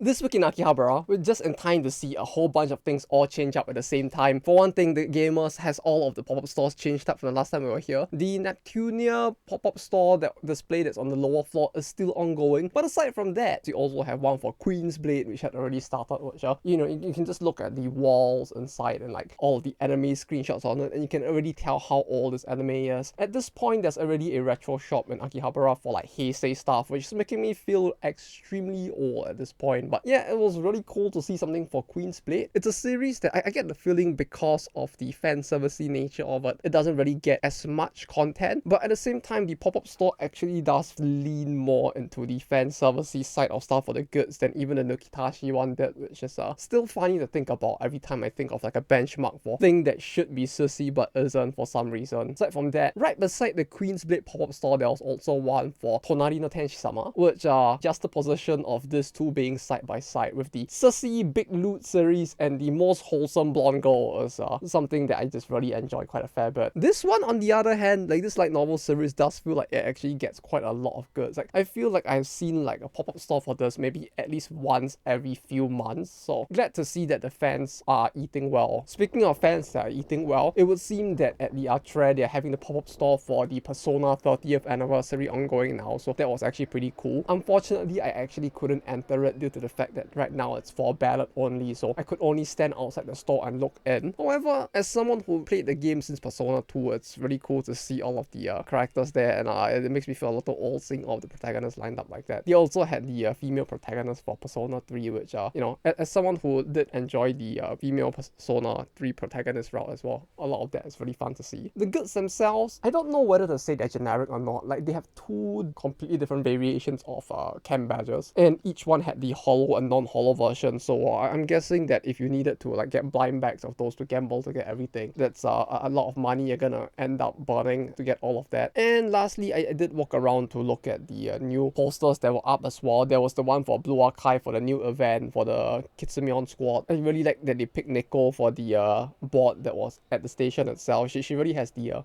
This week in Akihabara, we're just in time to see a whole bunch of things all change up at the same time. For one thing, the Gamers has all of the pop-up stores changed up from the last time we were here. The Neptunia pop-up store display that's on the lower floor is still ongoing. But aside from that, we also have one for Queen's Blade, which had already started, which you can just look at the walls inside and like all of the anime screenshots on it, and you can already tell how old this anime is. At this point, there's already a retro shop in Akihabara for like Heisei stuff, which is making me feel extremely old at this point. But yeah, it was really cool to see something for Queen's Blade. It's a series that I get the feeling because of the fan servicey nature of it, it doesn't really get as much content. But at the same time, the pop-up store actually does lean more into the fan servicey side of stuff for the goods than even the Nukitashi one did, which is still funny to think about every time I think of like a benchmark for thing that should be sussy but isn't for some reason. Aside from that, right beside the Queen's Blade pop-up store, there was also one for Tonari no Tenshi-sama, which are just the position of these two being side by side, with the sussy big loot series and the most wholesome blonde girl is something that I just really enjoy quite a fair bit. This one, on the other hand, like this light novel series does feel like it actually gets quite a lot of goods. Like I feel like I've seen like a pop-up store for this maybe at least once every few months, so glad to see that the fans are eating well. Speaking of fans that are eating well, it would seem that at the atre they're having the pop-up store for the Persona 30th anniversary ongoing now, so that was actually pretty cool. Unfortunately, I actually couldn't enter it due to the fact that right now it's for ballot only, so I could only stand outside the store and look in. However, as someone who played the game since Persona 2, it's really cool to see all of the characters there, and it makes me feel a little old seeing all of the protagonists lined up like that. They also had the female protagonist for Persona 3, which as someone who did enjoy the female Persona 3 protagonist route as well, a lot of that is really fun to see. The goods themselves, I don't know whether to say they're generic or not. Like, they have two completely different variations of chem badges, and each one had the hollow and non-hollow version, so I'm guessing that if you needed to like get blind bags of those to gamble to get everything, that's a lot of money you're gonna end up burning to get all of that. And lastly, I did walk around to look at the new posters that were up as well. There was the one for Blue Archive for the new event for the Kitsumion squad. I really like that they picked Nico for the board that was at the station itself. She really has the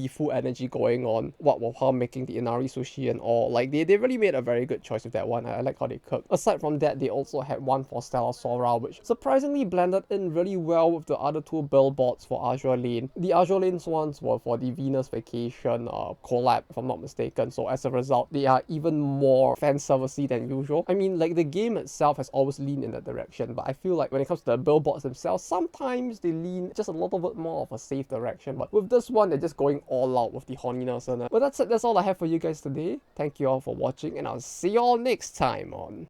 full energy going on, what with her making the inari sushi and all. Like they really made a very good choice with that one. I like how they cooked. Aside from that, they also had one for Stella Sora, which surprisingly blended in really well with the other two billboards for Azure Lane. The Azure Lane's ones were for the Venus Vacation collab, if I'm not mistaken, so as a result, they are even more fan servicey than usual. I mean, like, the game itself has always leaned in that direction, but I feel like when it comes to the billboards themselves, sometimes they lean just a little bit more of a safe direction, but with this one, they're just going all out with the horniness in it. But that's it, that's all I have for you guys today. Thank you all for watching, and I'll see you all next time on